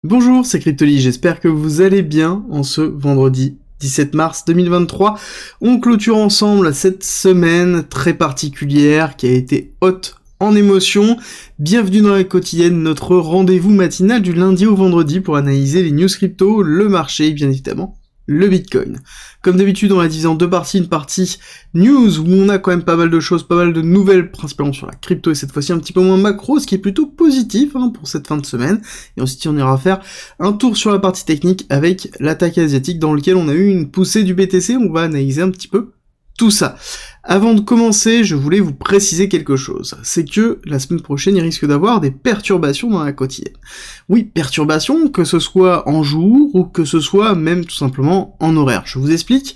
Bonjour, c'est Cryptoly, j'espère que vous allez bien en ce vendredi 17 mars 2023. On clôture ensemble cette semaine très particulière qui a été haute en émotion. Bienvenue dans la quotidienne, notre rendez-vous matinal du lundi au vendredi pour analyser les news crypto, le marché et bien évidemment le Bitcoin. Comme d'habitude, on l'a divisé en deux parties, une partie news où on a quand même pas mal de choses, pas mal de nouvelles, principalement sur la crypto et cette fois-ci un petit peu moins macro, ce qui est plutôt positif pour cette fin de semaine. Et ensuite, on ira faire un tour sur la partie technique avec l'attaque asiatique dans lequel on a eu une poussée du BTC, on va analyser un petit peu tout ça. Avant de commencer, je voulais vous préciser quelque chose. C'est que la semaine prochaine, il risque d'avoir des perturbations dans la quotidienne. Oui, perturbations, que ce soit en jour ou que ce soit même tout simplement en horaire. Je vous explique.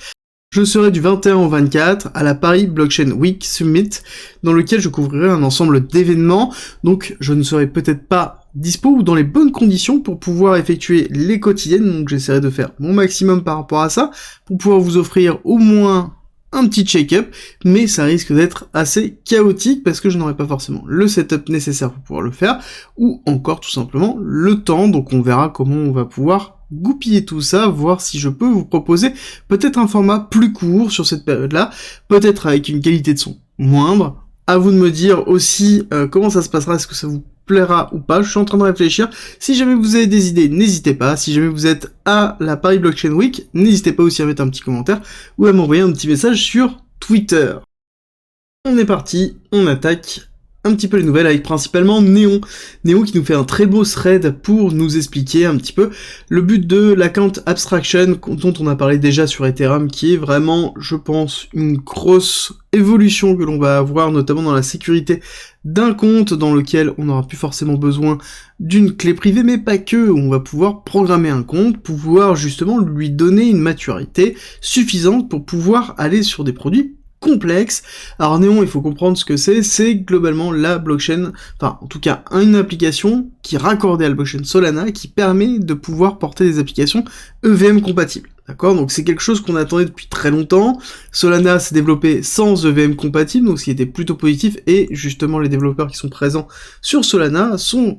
Je serai du 21 au 24 à la Paris Blockchain Week Summit, dans lequel je couvrirai un ensemble d'événements, donc je ne serai peut-être pas dispo ou dans les bonnes conditions pour pouvoir effectuer les quotidiennes, donc j'essaierai de faire mon maximum par rapport à ça, pour pouvoir vous offrir au moins un petit check-up, mais ça risque d'être assez chaotique parce que je n'aurai pas forcément le setup nécessaire pour pouvoir le faire, ou encore tout simplement le temps, donc on verra comment on va pouvoir goupiller tout ça, voir si je peux vous proposer peut-être un format plus court sur cette période-là, peut-être avec une qualité de son moindre. À vous de me dire aussi comment ça se passera, est-ce que ça vous plaira ou pas, je suis en train de réfléchir. Si jamais vous avez des idées, n'hésitez pas. Si jamais vous êtes à la Paris Blockchain Week, n'hésitez pas aussi à mettre un petit commentaire ou à m'envoyer un petit message sur Twitter. On est parti, on attaque un petit peu les nouvelles avec principalement Néon. Néon qui nous fait un très beau thread pour nous expliquer un petit peu le but de l'account abstraction dont on a parlé déjà sur Ethereum, qui est vraiment, je pense, une grosse évolution que l'on va avoir, notamment dans la sécurité d'un compte dans lequel on n'aura plus forcément besoin d'une clé privée, mais pas que, on va pouvoir programmer un compte, pouvoir justement lui donner une maturité suffisante pour pouvoir aller sur des produits complexe. Alors Néon, il faut comprendre ce que c'est globalement la blockchain, enfin en tout cas une application qui est raccordée à la blockchain Solana qui permet de pouvoir porter des applications EVM compatibles. D'accord? Donc c'est quelque chose qu'on attendait depuis très longtemps. Solana s'est développé sans EVM compatible, donc ce qui était plutôt positif, et justement les développeurs qui sont présents sur Solana sont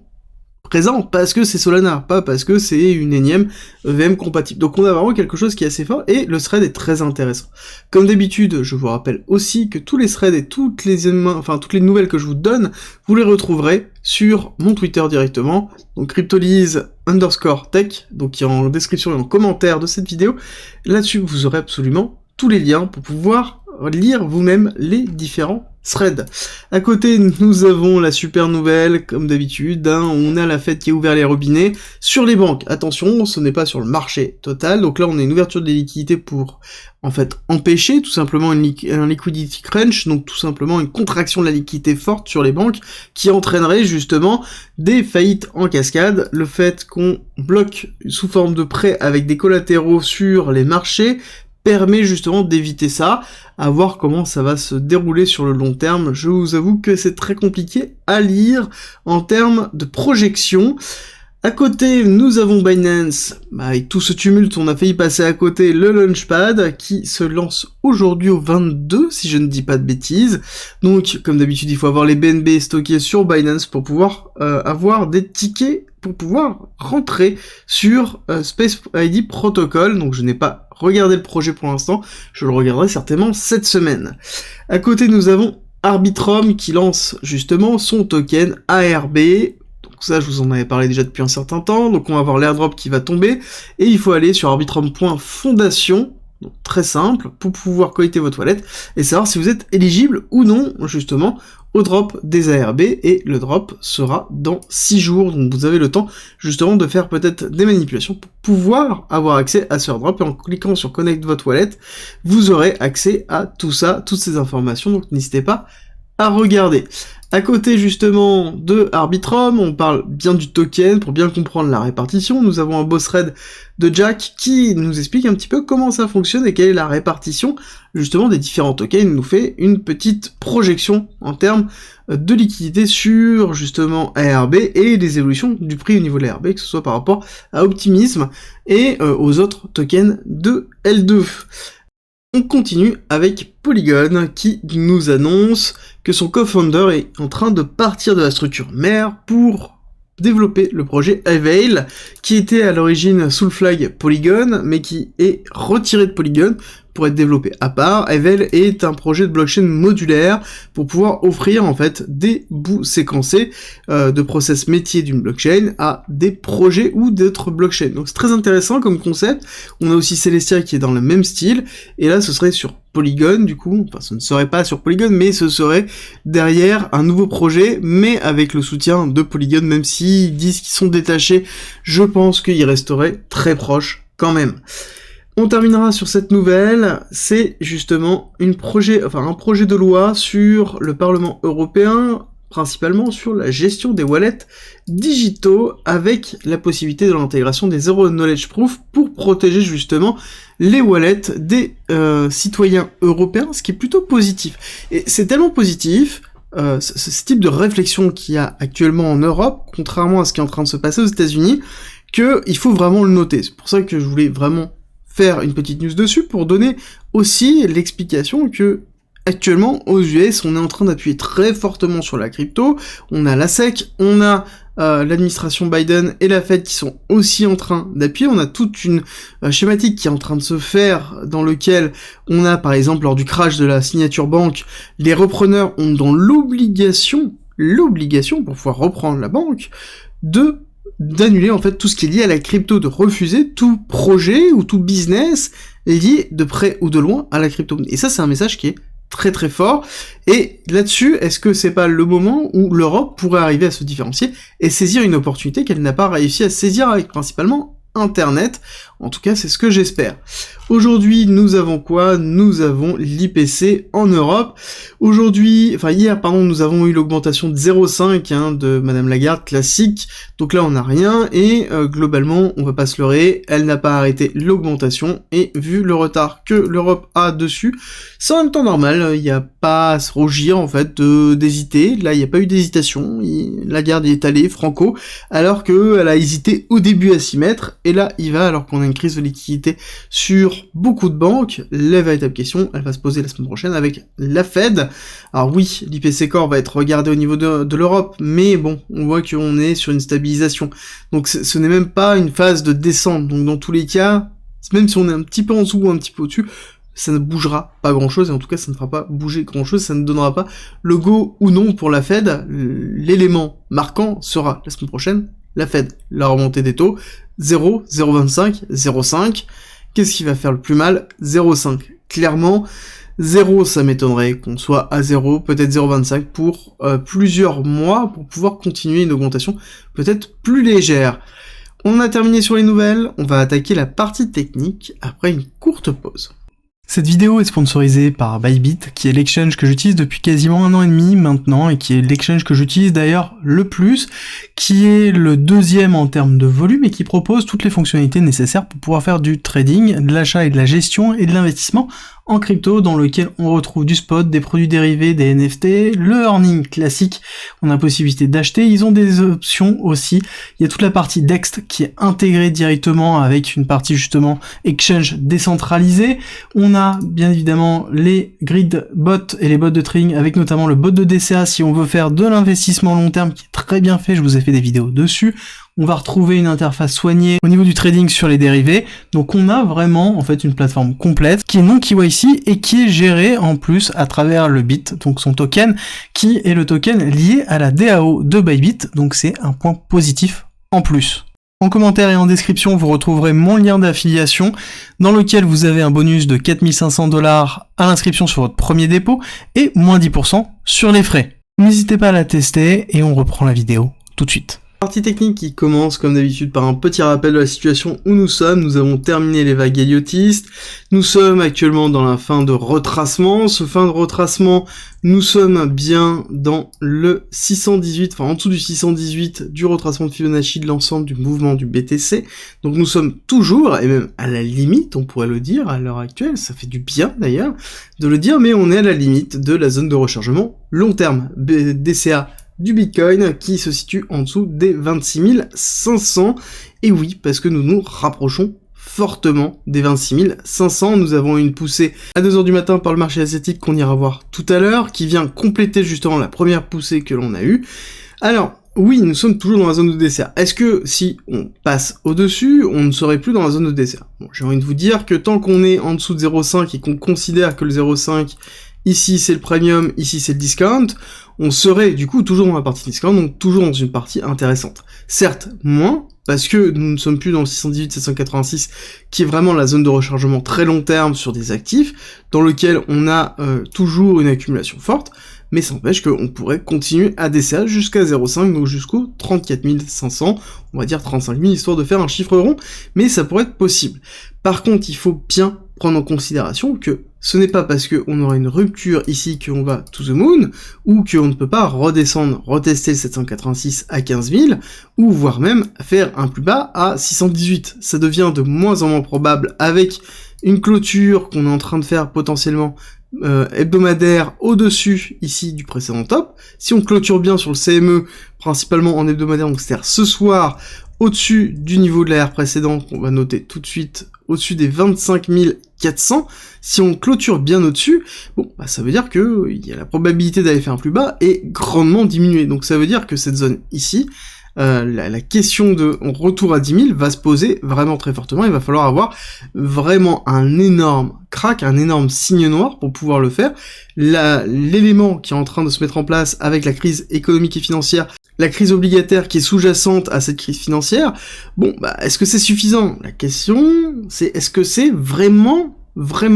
présent parce que c'est Solana, pas parce que c'est une énième EVM compatible. Donc on a vraiment quelque chose qui est assez fort, et le thread est très intéressant. Comme d'habitude, je vous rappelle aussi que tous les threads et toutes les nouvelles que je vous donne, vous les retrouverez sur mon Twitter directement, donc Cryptolyse_tech, donc qui est en description et en commentaire de cette vidéo. Là-dessus, vous aurez absolument tous les liens pour pouvoir lire vous-même les différents thread. À côté, nous avons la super nouvelle, comme d'habitude, on a la Fed qui a ouvert les robinets sur les banques. Attention, ce n'est pas sur le marché total, donc là on a une ouverture des liquidités pour, en fait, empêcher tout simplement un liquidity crunch, donc tout simplement une contraction de la liquidité forte sur les banques, qui entraînerait justement des faillites en cascade. Le fait qu'on bloque sous forme de prêt avec des collatéraux sur les marchés permet justement d'éviter ça. À voir comment ça va se dérouler sur le long terme. Je vous avoue que c'est très compliqué à lire en termes de projection. À côté, nous avons Binance. Avec tout ce tumulte, on a failli passer à côté le Launchpad qui se lance aujourd'hui au 22, si je ne dis pas de bêtises. Donc, comme d'habitude, il faut avoir les BNB stockés sur Binance pour pouvoir avoir des tickets pour pouvoir rentrer sur Space ID Protocol. Donc, je n'ai pas regardé le projet pour l'instant, je le regarderai certainement cette semaine. À côté, nous avons Arbitrum qui lance justement son token ARB. Donc ça, je vous en avais parlé déjà depuis un certain temps. Donc on va avoir l'airdrop qui va tomber, et il faut aller sur arbitrum.fondation, donc très simple, pour pouvoir collecter votre wallet et savoir si vous êtes éligible ou non, justement, au drop des ARB, et le drop sera dans 6 jours, donc vous avez le temps justement de faire peut-être des manipulations pour pouvoir avoir accès à ce airdrop, et en cliquant sur Connect votre wallet, vous aurez accès à tout ça, toutes ces informations, donc n'hésitez pas à regarder. À côté justement de Arbitrum, on parle bien du token pour bien comprendre la répartition. Nous avons un boss thread de Jack qui nous explique un petit peu comment ça fonctionne et quelle est la répartition justement des différents tokens. Il nous fait une petite projection en termes de liquidité sur justement ARB et les évolutions du prix au niveau de l'ARB, que ce soit par rapport à Optimism et aux autres tokens de L2. On continue avec Polygon qui nous annonce que son co-founder est en train de partir de la structure mère pour développer le projet Avail, qui était à l'origine sous le flag Polygon, mais qui est retiré de Polygon pour être développé à part. Avail est un projet de blockchain modulaire pour pouvoir offrir en fait des bouts séquencés de process métier d'une blockchain à des projets ou d'autres blockchains. Donc c'est très intéressant comme concept. On a aussi Celestia qui est dans le même style, et là ce serait sur Polygon du coup, enfin ce ne serait pas sur Polygon, mais ce serait derrière un nouveau projet, mais avec le soutien de Polygon, même s'ils disent qu'ils sont détachés, je pense qu'ils resteraient très proches quand même. On terminera sur cette nouvelle, c'est justement un projet de loi sur le Parlement européen, principalement sur la gestion des wallets digitaux, avec la possibilité de l'intégration des Zero Knowledge Proof pour protéger justement les wallets des citoyens européens, ce qui est plutôt positif. Et c'est tellement positif, ce type de réflexion qu'il y a actuellement en Europe, contrairement à ce qui est en train de se passer aux États-Unis, qu'il faut vraiment le noter. C'est pour ça que je voulais vraiment faire une petite news dessus pour donner aussi l'explication que actuellement aux US on est en train d'appuyer très fortement sur la crypto, on a la SEC, on a l'administration Biden et la Fed qui sont aussi en train d'appuyer, on a toute une schématique qui est en train de se faire dans lequel on a par exemple lors du crash de la Signature Bank, les repreneurs ont dans l'obligation pour pouvoir reprendre la banque d'annuler en fait tout ce qui est lié à la crypto, de refuser tout projet ou tout business lié de près ou de loin à la crypto. Et ça c'est un message qui est très très fort, et là-dessus, est-ce que c'est pas le moment où l'Europe pourrait arriver à se différencier et saisir une opportunité qu'elle n'a pas réussi à saisir avec principalement Internet? En tout cas, c'est ce que j'espère. Aujourd'hui, nous avons quoi? Nous avons l'IPC en Europe. Hier, nous avons eu l'augmentation de 0,5 de Madame Lagarde, classique. Donc là, on n'a rien, et globalement, on va pas se leurrer, elle n'a pas arrêté l'augmentation, et vu le retard que l'Europe a dessus, c'est en même temps normal, il n'y a pas à se rougir, en fait, d'hésiter. Là, il n'y a pas eu d'hésitation, Lagarde y est allée, franco, alors qu'elle a hésité au début à s'y mettre, et là, il va, alors qu'on a une crise de liquidité sur beaucoup de banques. La véritable question, elle va se poser la semaine prochaine avec la Fed. Alors oui, l'IPC Core va être regardé au niveau de l'Europe, mais bon, on voit qu'on est sur une stabilisation. Donc ce n'est même pas une phase de descente. Donc dans tous les cas, même si on est un petit peu en dessous ou un petit peu au-dessus, ça ne bougera pas grand-chose, et en tout cas ça ne fera pas bouger grand-chose, ça ne donnera pas le go ou non pour la Fed. L'élément marquant sera la semaine prochaine, la Fed, la remontée des taux, 0, 0,25, 0,5. Qu'est-ce qui va faire le plus mal? 0,5. Clairement, 0, ça m'étonnerait qu'on soit à 0, peut-être 0,25 pour plusieurs mois, pour pouvoir continuer une augmentation peut-être plus légère. On a terminé sur les nouvelles, on va attaquer la partie technique après une courte pause. Cette vidéo est sponsorisée par Bybit, qui est l'exchange que j'utilise depuis quasiment 1 an et demi maintenant, et qui est l'exchange que j'utilise d'ailleurs le plus, qui est le deuxième en termes de volume, et qui propose toutes les fonctionnalités nécessaires pour pouvoir faire du trading, de l'achat et de la gestion, et de l'investissement en crypto, dans lequel on retrouve du spot, des produits dérivés, des NFT, le earning classique, on a possibilité d'acheter, ils ont des options aussi, il y a toute la partie DEX qui est intégrée directement avec une partie justement exchange décentralisée, on a bien évidemment les grid bots et les bots de trading avec notamment le bot de DCA si on veut faire de l'investissement long terme qui est très bien fait, je vous ai fait des vidéos dessus. On va retrouver une interface soignée au niveau du trading sur les dérivés. Donc on a vraiment en fait une plateforme complète qui est non KYC et qui est gérée en plus à travers le BIT, donc son token, qui est le token lié à la DAO de Bybit. Donc c'est un point positif en plus. En commentaire et en description, vous retrouverez mon lien d'affiliation dans lequel vous avez un bonus de 4500 $ à l'inscription sur votre premier dépôt et moins 10% sur les frais. N'hésitez pas à la tester et on reprend la vidéo tout de suite. Partie technique qui commence comme d'habitude par un petit rappel de la situation où nous sommes. Nous avons terminé les vagues héliotistes, nous sommes actuellement dans la fin de retracement. Ce fin de retracement, nous sommes bien dans le 618, enfin en dessous du 618 du retracement de Fibonacci de l'ensemble du mouvement du BTC. Donc nous sommes toujours, et même à la limite, on pourrait le dire à l'heure actuelle, ça fait du bien d'ailleurs de le dire, mais on est à la limite de la zone de rechargement long terme, DCA du Bitcoin, qui se situe en dessous des 26 500, et oui, parce que nous nous rapprochons fortement des 26 500, nous avons une poussée à 2h du matin par le marché asiatique qu'on ira voir tout à l'heure, qui vient compléter justement la première poussée que l'on a eue. Alors, oui, nous sommes toujours dans la zone de dessert. Est-ce que si on passe au-dessus, on ne serait plus dans la zone de dessert? Bon, j'ai envie de vous dire que tant qu'on est en dessous de 0,5 et qu'on considère que le 0,5, ici c'est le premium, ici c'est le discount, on serait du coup toujours dans la partie discount, donc toujours dans une partie intéressante. Certes, moins, parce que nous ne sommes plus dans le 618-786, qui est vraiment la zone de rechargement très long terme sur des actifs, dans lequel on a toujours une accumulation forte, mais ça n'empêche qu'on pourrait continuer à DCA jusqu'à 0,5, donc jusqu'au 34 500, on va dire 35 000, histoire de faire un chiffre rond, mais ça pourrait être possible. Par contre, il faut bien prendre en considération que ce n'est pas parce qu'on aura une rupture ici qu'on va to the moon, ou qu'on ne peut pas redescendre, retester le 786 à 15 000, ou voire même faire un plus bas à 618. Ça devient de moins en moins probable avec une clôture qu'on est en train de faire potentiellement hebdomadaire au-dessus ici du précédent top. Si on clôture bien sur le CME, principalement en hebdomadaire, donc c'est-à-dire ce soir, au-dessus du niveau de l'AR précédent, qu'on va noter tout de suite, au-dessus des 25 400, si on clôture bien au-dessus, bon, bah ça veut dire que y a la probabilité d'aller faire un plus bas est grandement diminuée. Donc ça veut dire que cette zone ici, la question de retour à 10 000 va se poser vraiment très fortement. Il va falloir avoir vraiment un énorme crack, un énorme signe noir pour pouvoir le faire. L'élément qui est en train de se mettre en place avec la crise économique et financière, la crise obligataire qui est sous-jacente à cette crise financière, bon, bah, est-ce que c'est suffisant? La question, c'est est-ce que c'est vraiment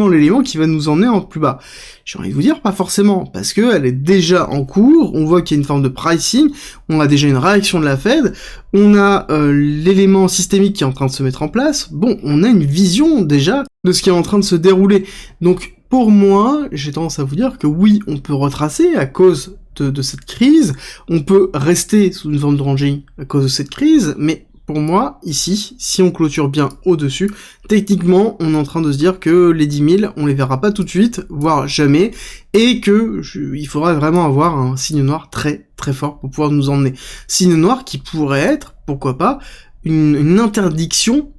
l'élément qui va nous emmener en plus bas? J'ai envie de vous dire, pas forcément, parce que elle est déjà en cours, on voit qu'il y a une forme de pricing, on a déjà une réaction de la Fed, on a l'élément systémique qui est en train de se mettre en place, bon, on a une vision déjà de ce qui est en train de se dérouler. Donc, pour moi, j'ai tendance à vous dire que oui, on peut retracer à cause de cette crise, on peut rester sous une forme de ranging à cause de cette crise, mais pour moi, ici, si on clôture bien au-dessus, techniquement, on est en train de se dire que les 10 000, on les verra pas tout de suite, voire jamais, et que il faudra vraiment avoir un signe noir très très fort pour pouvoir nous emmener. Signe noir qui pourrait être, pourquoi pas, une interdiction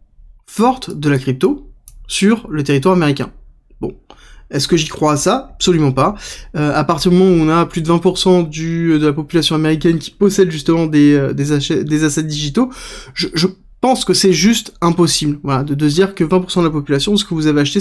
forte de la crypto sur le territoire américain. Bon. Est-ce que j'y crois à ça? Absolument pas. À partir du moment où on a plus de 20% de la population américaine qui possède justement des assets digitaux, je pense que c'est juste impossible, voilà, de se dire que 20% de la population, ce que vous avez acheté,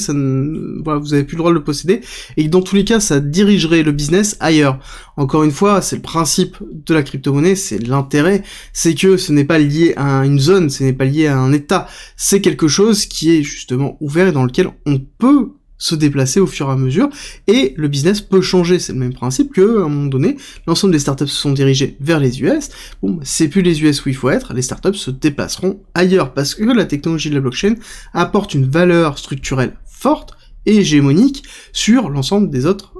voilà, vous avez plus le droit de le posséder, et que dans tous les cas, ça dirigerait le business ailleurs. Encore une fois, c'est le principe de la crypto-monnaie, c'est l'intérêt, c'est que ce n'est pas lié à une zone, ce n'est pas lié à un état, c'est quelque chose qui est justement ouvert et dans lequel on peut se déplacer au fur et à mesure, et le business peut changer, c'est le même principe que, à un moment donné, l'ensemble des startups se sont dirigées vers les US, bon, c'est plus les US où il faut être, les startups se déplaceront ailleurs, parce que la technologie de la blockchain apporte une valeur structurelle forte, et hégémonique sur l'ensemble des autres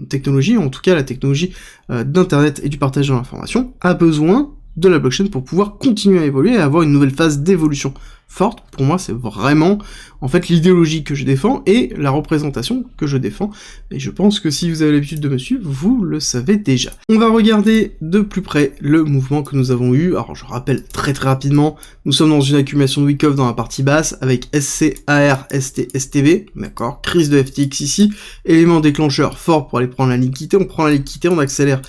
technologies, en tout cas la technologie d'internet et du partage de l'information, a besoin de la blockchain pour pouvoir continuer à évoluer et avoir une nouvelle phase d'évolution forte. Pour moi, c'est vraiment, en fait, l'idéologie que je défends et la représentation que je défends. Et je pense que si vous avez l'habitude de me suivre, vous le savez déjà. On va regarder de plus près le mouvement que nous avons eu. Alors, je rappelle très rapidement, nous sommes dans une accumulation de week-off dans la partie basse avec SC, AR, ST, STV. D'accord? Crise de FTX ici. Élément déclencheur fort pour aller prendre la liquidité. On prend la liquidité, on accélère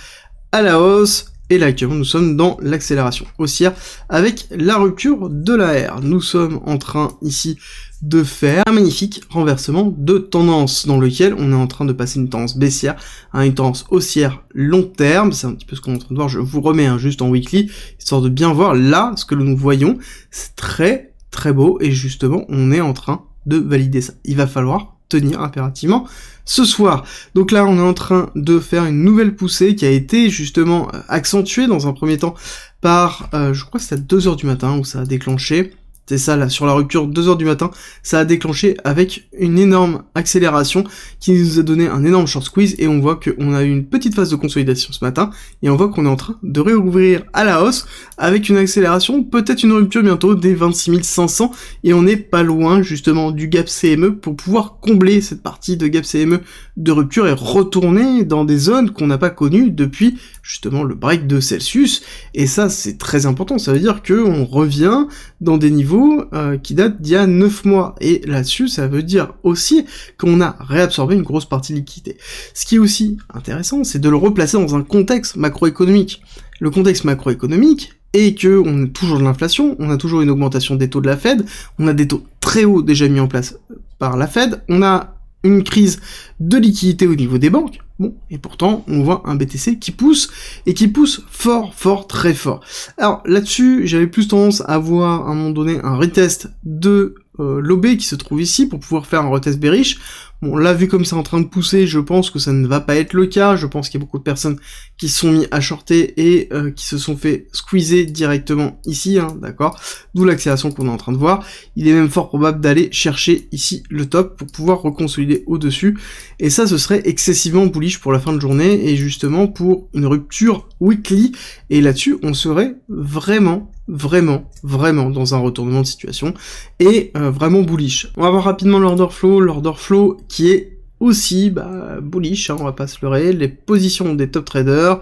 à la hausse. Et là, actuellement, nous sommes dans l'accélération haussière avec la rupture de la R. Nous sommes en train, ici, de faire un magnifique renversement de tendance dans lequel on est en train de passer une tendance baissière à une tendance haussière long terme. C'est un petit peu ce qu'on est en train de voir. Je vous remets juste en weekly, histoire de bien voir là ce que nous voyons. C'est très beau et justement, on est en train de valider ça. Il va falloir tenir impérativement ce soir. Donc là, on est en train de faire une nouvelle poussée qui a été justement accentuée dans un premier temps par, je crois que c'était à 2h du matin où ça a déclenché. C'est ça, là, sur la rupture, 2h du matin, ça a déclenché avec une énorme accélération qui nous a donné un énorme short squeeze, et on voit qu'on a eu une petite phase de consolidation ce matin, et on voit qu'on est en train de réouvrir à la hausse, avec une accélération, peut-être une rupture bientôt des 26 500, et on n'est pas loin, justement, du gap CME pour pouvoir combler cette partie de gap CME de rupture et retourner dans des zones qu'on n'a pas connues depuis, justement, le break de Celsius, et ça, c'est très important, ça veut dire qu'on revient dans des niveaux niveau qui date d'il y a 9 mois. Et là-dessus, ça veut dire aussi qu'on a réabsorbé une grosse partie de liquidité. Ce qui est aussi intéressant, c'est de le replacer dans un contexte macroéconomique. Le contexte macroéconomique est que on a toujours de l'inflation, on a toujours une augmentation des taux de la Fed, on a des taux très hauts déjà mis en place par la Fed, on a une crise de liquidité au niveau des banques, bon, et pourtant, on voit un BTC qui pousse, et qui pousse fort, fort, très fort. Alors, là-dessus, j'avais plus tendance à voir, à un moment donné, un retest de l'OB qui se trouve ici, pour pouvoir faire un retest bearish. Bon, là, vu comme c'est en train de pousser, je pense que ça ne va pas être le cas, je pense qu'il y a beaucoup de personnes qui se sont mis à shorter et qui se sont fait squeezer directement ici, hein, d'accord, d'où l'accélération qu'on est en train de voir. Il est même fort probable d'aller chercher ici le top pour pouvoir reconsolider au-dessus, et ça, ce serait excessivement bullish pour la fin de journée, et justement pour une rupture weekly, et là-dessus, on serait vraiment dans un retournement de situation, et vraiment bullish. On va voir rapidement l'order flow qui est aussi bullish, hein, on va pas se leurrer. Les positions des top traders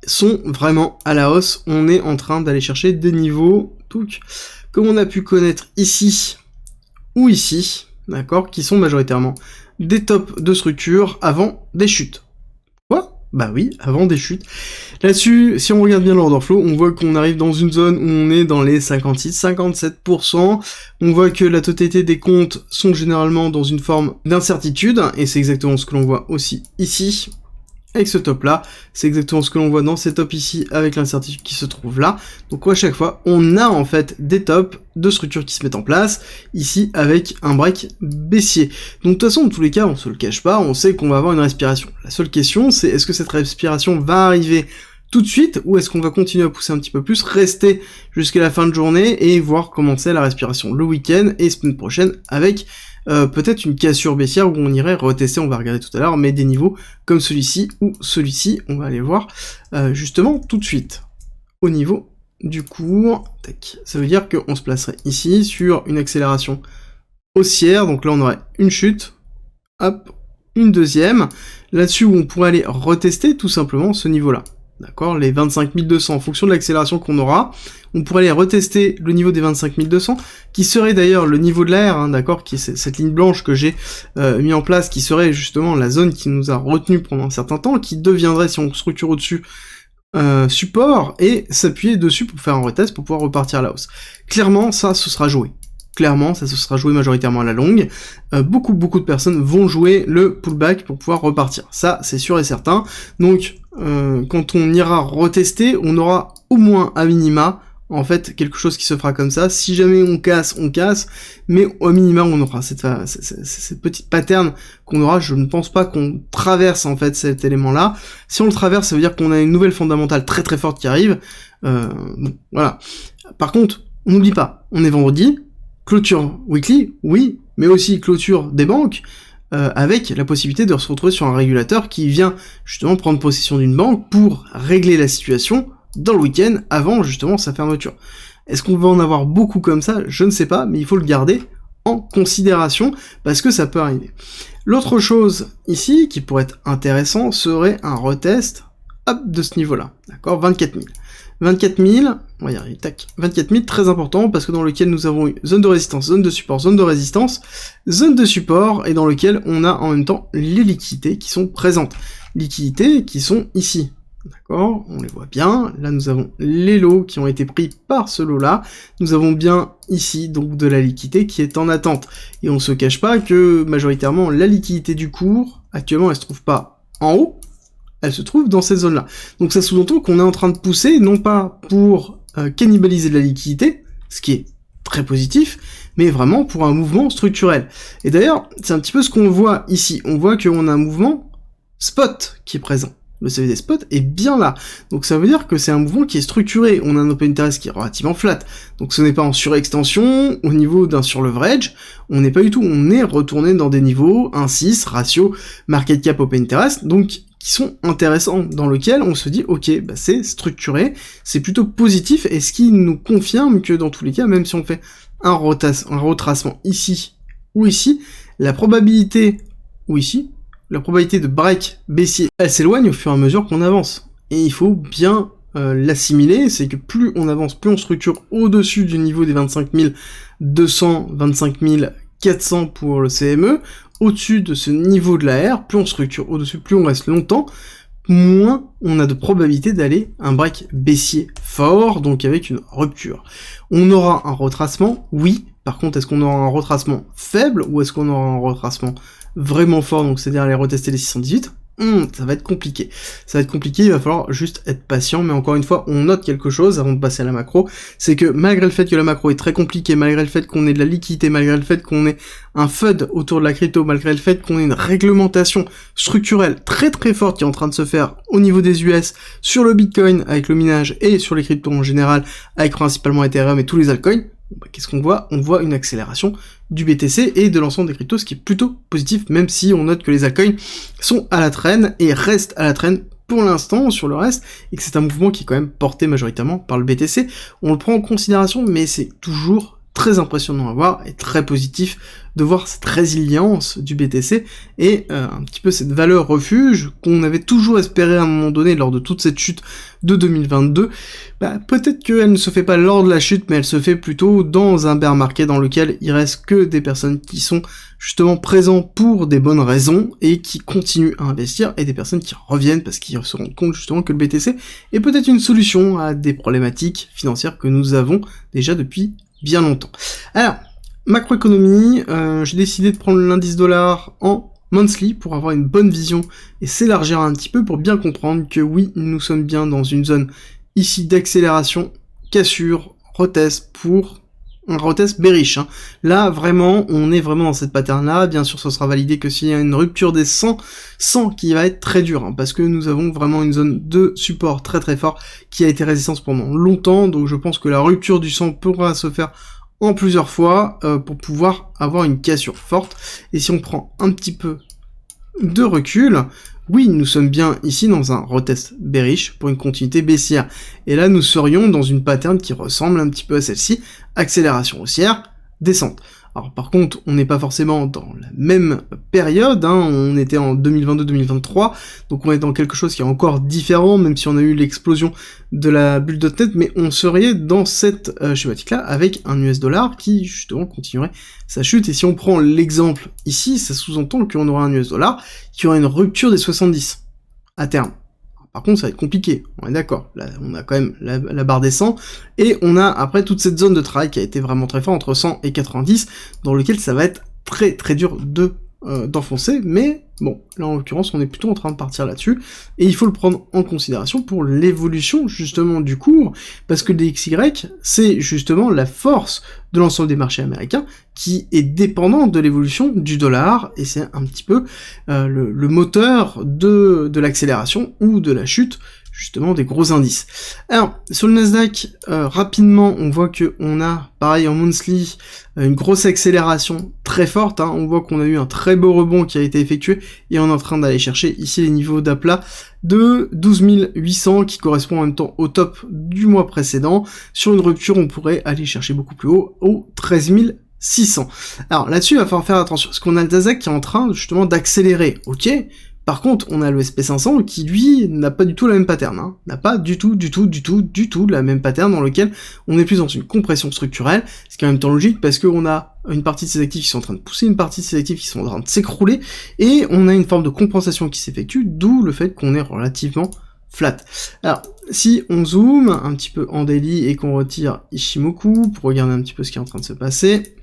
sont vraiment à la hausse, on est en train d'aller chercher des niveaux, comme on a pu connaître ici, ou ici, d'accord, qui sont majoritairement des tops de structure avant des chutes. Bah oui, avant des chutes. Là-dessus, si on regarde bien l'order flow, on voit qu'on arrive dans une zone où on est dans les 56-57%. On voit que la totalité des comptes sont généralement dans une forme d'incertitude, et c'est exactement ce que l'on voit aussi ici, avec ce top-là. C'est exactement ce que l'on voit dans ces tops ici, avec l'incertitude qui se trouve là. Donc à chaque fois, on a en fait des tops de structures qui se mettent en place, ici avec un break baissier. Donc de toute façon, dans tous les cas, on se le cache pas, on sait qu'on va avoir une respiration. La seule question, c'est est-ce que cette respiration va arriver tout de suite, ou est-ce qu'on va continuer à pousser un petit peu plus, rester jusqu'à la fin de journée, et voir commencer la respiration le week-end, et semaine prochaine, avec peut-être une cassure baissière où on irait retester, on va regarder tout à l'heure, mais des niveaux comme celui-ci ou celui-ci, on va aller voir justement tout de suite. Au niveau du cours, tac, ça veut dire qu'on se placerait ici sur une accélération haussière, donc là on aurait une chute, hop, une deuxième, là-dessus où on pourrait aller retester tout simplement ce niveau-là. D'accord, les 25 200, en fonction de l'accélération qu'on aura, on pourrait aller retester le niveau des 25 200, qui serait d'ailleurs le niveau de l'air, hein, d'accord, qui est cette ligne blanche que j'ai mis en place, qui serait justement la zone qui nous a retenu pendant un certain temps, qui deviendrait, si on structure au-dessus, support, et s'appuyer dessus pour faire un retest, pour pouvoir repartir à la hausse. Clairement, ça, ce sera joué. Clairement, ça se sera joué majoritairement à la longue. Beaucoup de personnes vont jouer le pullback pour pouvoir repartir. Ça, c'est sûr et certain. Donc, quand on ira retester, on aura au moins à minima, en fait, quelque chose qui se fera comme ça. Si jamais on casse, mais au minima, on aura cette petite pattern qu'on aura. Je ne pense pas qu'on traverse, en fait, cet élément-là. Si on le traverse, ça veut dire qu'on a une nouvelle fondamentale très très forte qui arrive. Bon, voilà. Par contre, on n'oublie pas, on est vendredi, clôture weekly, oui, mais aussi clôture des banques, avec la possibilité de se retrouver sur un régulateur qui vient justement prendre possession d'une banque pour régler la situation dans le week-end avant justement sa fermeture. Est-ce qu'on va en avoir beaucoup comme ça? Je ne sais pas, mais il faut le garder en considération parce que ça peut arriver. L'autre chose ici qui pourrait être intéressant serait un retest de ce niveau-là, d'accord, 24 000. 24 000, on va y arriver, tac, 24 000, très important, parce que dans lequel nous avons eu zone de résistance, zone de support, zone de résistance, zone de support, et dans lequel on a en même temps les liquidités qui sont présentes. Liquidités qui sont ici, d'accord, on les voit bien, là nous avons les lots qui ont été pris par ce lot-là, nous avons bien ici, donc de la liquidité qui est en attente, et on se cache pas que, majoritairement, la liquidité du cours, actuellement, elle se trouve pas en haut, elle se trouve dans cette zone-là. Donc ça sous-entend qu'on est en train de pousser, non pas pour cannibaliser de la liquidité, ce qui est très positif, mais vraiment pour un mouvement structurel. Et d'ailleurs, c'est un petit peu ce qu'on voit ici. On voit qu'on a un mouvement spot qui est présent. Le CVD spot est bien là. Donc ça veut dire que c'est un mouvement qui est structuré. On a un open interest qui est relativement flat. Donc ce n'est pas en surextension, au niveau d'un surleverage, on n'est pas du tout, on est retourné dans des niveaux 1,6, ratio market cap open interest, donc qui sont intéressants, dans lequel on se dit, ok, bah c'est structuré, c'est plutôt positif, et ce qui nous confirme que dans tous les cas, même si on fait un retracement ici ou ici, la probabilité, ou ici, la probabilité de break baissier, elle s'éloigne au fur et à mesure qu'on avance. Et il faut bien l'assimiler, c'est que plus on avance, plus on structure au-dessus du niveau des 25 200, 25 400 pour le CME, au-dessus de ce niveau de la R, plus on structure au-dessus, plus on reste longtemps, moins on a de probabilité d'aller un break baissier fort, donc avec une rupture. On aura un retracement, oui. Par contre, est-ce qu'on aura un retracement faible, ou est-ce qu'on aura un retracement vraiment fort, donc c'est-à-dire aller retester les 618 ? Ça va être compliqué. Ça va être compliqué, il va falloir juste être patient, mais encore une fois, on note quelque chose avant de passer à la macro, c'est que malgré le fait que la macro est très compliquée, malgré le fait qu'on ait de la liquidité, malgré le fait qu'on ait un FUD autour de la crypto, malgré le fait qu'on ait une réglementation structurelle très très forte qui est en train de se faire au niveau des US, sur le Bitcoin avec le minage, et sur les cryptos en général, avec principalement Ethereum et tous les altcoins, qu'est-ce qu'on voit ? On voit une accélération du BTC et de l'ensemble des cryptos, ce qui est plutôt positif, même si on note que les altcoins sont à la traîne et restent à la traîne pour l'instant sur le reste, et que c'est un mouvement qui est quand même porté majoritairement par le BTC. On le prend en considération, mais c'est toujours très impressionnant à voir et très positif de voir cette résilience du BTC et un petit peu cette valeur refuge qu'on avait toujours espéré à un moment donné lors de toute cette chute de 2022. Peut-être qu'elle ne se fait pas lors de la chute, mais elle se fait plutôt dans un bear market dans lequel il reste que des personnes qui sont justement présents pour des bonnes raisons et qui continuent à investir, et des personnes qui reviennent parce qu'ils se rendent compte justement que le BTC est peut-être une solution à des problématiques financières que nous avons déjà depuis bien longtemps. Alors, macroéconomie, j'ai décidé de prendre l'indice dollar en monthly pour avoir une bonne vision et s'élargir un petit peu pour bien comprendre que oui, nous sommes bien dans une zone ici d'accélération, cassure, retest pour un retest bearish. Là, vraiment, on est vraiment dans cette pattern-là. Bien sûr, ce sera validé que s'il y a une rupture des 100 qui va être très dur, parce que nous avons vraiment une zone de support très très fort qui a été résistance pendant longtemps, donc je pense que la rupture du 100 pourra se faire en plusieurs fois pour pouvoir avoir une cassure forte. Et si on prend un petit peu de recul, oui, nous sommes bien ici dans un retest bearish pour une continuité baissière. Et là, nous serions dans une pattern qui ressemble un petit peu à celle-ci, accélération haussière, descente. Alors par contre, on n'est pas forcément dans la même période, on était en 2022-2023, donc on est dans quelque chose qui est encore différent, même si on a eu l'explosion de la bulle .net, mais on serait dans cette schématique-là avec un US dollar qui justement continuerait sa chute, et si on prend l'exemple ici, ça sous-entend qu'on aura un US dollar qui aura une rupture des 70 à terme. Par contre, ça va être compliqué, on est d'accord. Là, on a quand même la barre des 100, et on a après toute cette zone de travail qui a été vraiment très forte entre 100 et 90, dans lequel ça va être très très dur d'enfoncer, mais bon, là en l'occurrence, on est plutôt en train de partir là-dessus, et il faut le prendre en considération pour l'évolution justement du cours, parce que le DXY, c'est justement la force de l'ensemble des marchés américains, qui est dépendant de l'évolution du dollar, et c'est un petit peu le moteur de l'accélération ou de la chute justement des gros indices. Alors, sur le Nasdaq, rapidement, on voit que on a, pareil en monthly, une grosse accélération très forte, on voit qu'on a eu un très beau rebond qui a été effectué, et on est en train d'aller chercher ici les niveaux d'aplat de 12 800, qui correspond en même temps au top du mois précédent. Sur une rupture, on pourrait aller chercher beaucoup plus haut, au 13 600. Alors là-dessus, il va falloir faire attention, parce qu'on a le Nasdaq qui est en train justement d'accélérer, ok. Par contre, on a le SP500 qui, lui, n'a pas du tout la même pattern, n'a pas du tout la même pattern, dans lequel on est plus dans une compression structurelle, ce qui est en même temps logique, parce qu'on a une partie de ces actifs qui sont en train de pousser, une partie de ces actifs qui sont en train de s'écrouler, et on a une forme de compensation qui s'effectue, d'où le fait qu'on est relativement flat. Alors, si on zoome un petit peu en daily et qu'on retire Ichimoku pour regarder un petit peu ce qui est en train de se passer,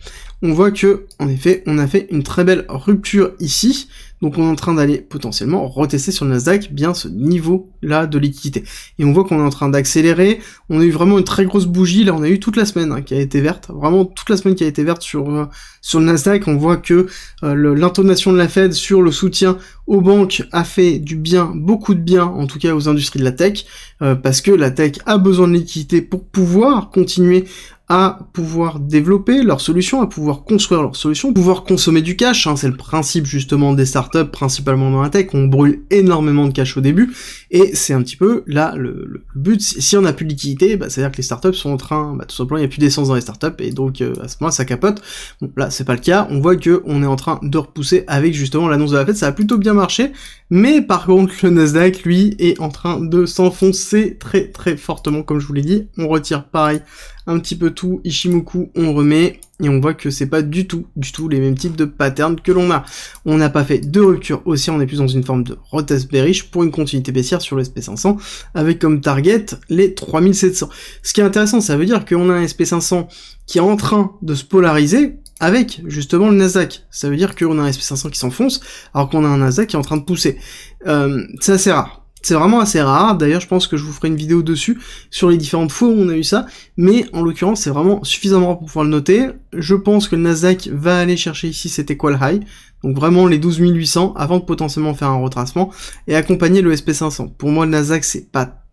on voit que, en effet, on a fait une très belle rupture ici, donc on est en train d'aller potentiellement retester sur le Nasdaq bien ce niveau-là de liquidité. Et on voit qu'on est en train d'accélérer, on a eu vraiment une très grosse bougie, là on a eu toute la semaine qui a été verte, vraiment toute la semaine qui a été verte sur le Nasdaq. On voit que l'intonation de la Fed sur le soutien aux banques a fait du bien, beaucoup de bien, en tout cas aux industries de la tech, parce que la tech a besoin de liquidité pour pouvoir continuer à pouvoir développer leurs solutions, à pouvoir construire leurs solutions, pouvoir consommer du cash, c'est le principe justement des startups startups, principalement dans la tech, on brûle énormément de cash au début, et c'est un petit peu là le but. Si on n'a plus de liquidité, bah, c'est-à-dire que les startups sont en train, tout simplement, il n'y a plus d'essence dans les startups, et donc à ce moment-là, ça capote. Bon, là, c'est pas le cas, on voit que on est en train de repousser avec justement l'annonce de la Fed, ça a plutôt bien marché, mais par contre, le Nasdaq, lui, est en train de s'enfoncer très très fortement, comme je vous l'ai dit. On retire pareil un petit peu tout, Ichimoku, on remet, et on voit que c'est pas du tout les mêmes types de patterns que l'on a. On n'a pas fait de rupture haussière, on est plus dans une forme de retest bearish pour une continuité baissière sur le SP500, avec comme target les 3700. Ce qui est intéressant, ça veut dire qu'on a un SP500 qui est en train de se polariser avec justement le Nasdaq. Ça veut dire qu'on a un SP500 qui s'enfonce, alors qu'on a un Nasdaq qui est en train de pousser. C'est assez rare. C'est vraiment assez rare, d'ailleurs je pense que je vous ferai une vidéo dessus, sur les différentes fois où on a eu ça, mais en l'occurrence c'est vraiment suffisamment pour pouvoir le noter. Je pense que le Nasdaq va aller chercher ici cet equal high, donc vraiment les 12 800, avant de potentiellement faire un retracement, et accompagner le SP500. Pour moi le Nasdaq c'est pas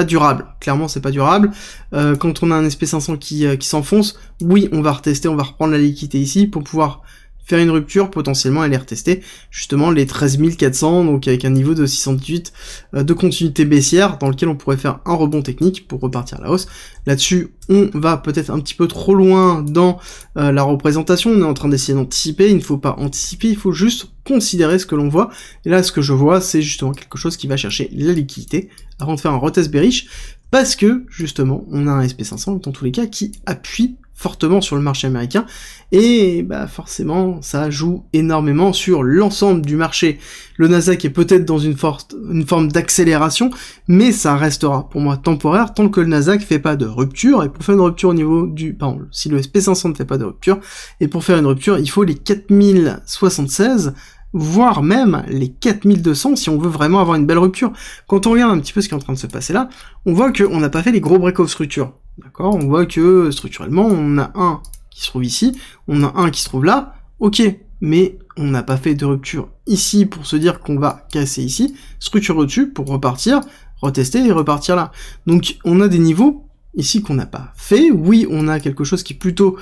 durable, clairement c'est pas durable. Quand on a un SP500 qui s'enfonce, oui on va retester, on va reprendre la liquidité ici pour pouvoir faire une rupture, potentiellement aller retester justement les 13 400, donc avec un niveau de 618 de continuité baissière, dans lequel on pourrait faire un rebond technique pour repartir à la hausse. Là-dessus, on va peut-être un petit peu trop loin dans la représentation, on est en train d'essayer d'anticiper, il ne faut pas anticiper, il faut juste considérer ce que l'on voit, et là ce que je vois, c'est justement quelque chose qui va chercher la liquidité, avant de faire un retest bearish, parce que, justement, on a un SP500, dans tous les cas, qui appuie fortement sur le marché américain, et bah forcément ça joue énormément sur l'ensemble du marché. Le Nasdaq est peut-être dans une forme d'accélération, mais ça restera pour moi temporaire tant que le Nasdaq fait pas de rupture, et pour faire une rupture au niveau du... Pardon, si le SP500 ne fait pas de rupture, et pour faire une rupture, il faut les 4076, voire même les 4200 si on veut vraiment avoir une belle rupture. Quand on regarde un petit peu ce qui est en train de se passer là, on voit qu'on n'a pas fait les gros break-off structure. D'accord, on voit que structurellement, on a un qui se trouve ici, on a un qui se trouve là, ok, mais on n'a pas fait de rupture ici pour se dire qu'on va casser ici, structure au-dessus pour repartir, retester et repartir là. Donc on a des niveaux ici qu'on n'a pas fait. Oui, on a quelque chose qui est plutôt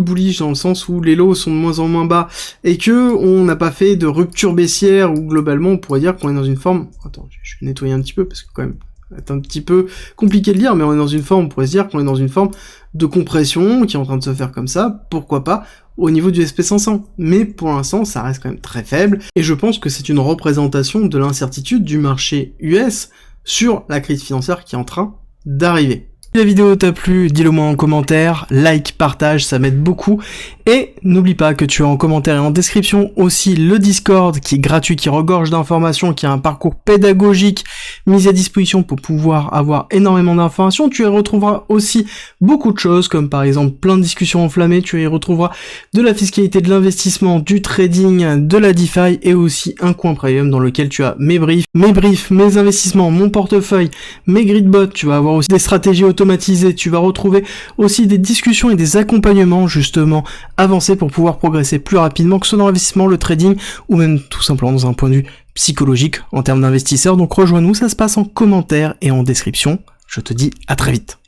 bullish dans le sens où les lows sont de moins en moins bas et que on n'a pas fait de rupture baissière, ou globalement on pourrait dire qu'on est dans une forme... Attends, je vais nettoyer un petit peu parce que quand même c'est un petit peu compliqué de lire, mais on est dans une forme, on pourrait se dire qu'on est dans une forme de compression qui est en train de se faire comme ça, pourquoi pas, au niveau du SP500. Mais pour l'instant, ça reste quand même très faible, et je pense que c'est une représentation de l'incertitude du marché US sur la crise financière qui est en train d'arriver. Si la vidéo t'a plu, dis-le moi en commentaire, like, partage, ça m'aide beaucoup, et n'oublie pas que tu as en commentaire et en description aussi le Discord qui est gratuit, qui regorge d'informations, qui a un parcours pédagogique mis à disposition pour pouvoir avoir énormément d'informations. Tu y retrouveras aussi beaucoup de choses, comme par exemple plein de discussions enflammées, tu y retrouveras de la fiscalité, de l'investissement, du trading, de la DeFi, et aussi un coin premium dans lequel tu as mes briefs, mes investissements, mon portefeuille, mes gridbots, tu vas avoir aussi des stratégies automatisées, tu vas retrouver aussi des discussions et des accompagnements justement avancés pour pouvoir progresser plus rapidement, que ce soit dans l'investissement, le trading, ou même tout simplement dans un point de vue psychologique en termes d'investisseurs. Donc rejoins-nous, ça se passe en commentaire et en description. Je te dis à très vite.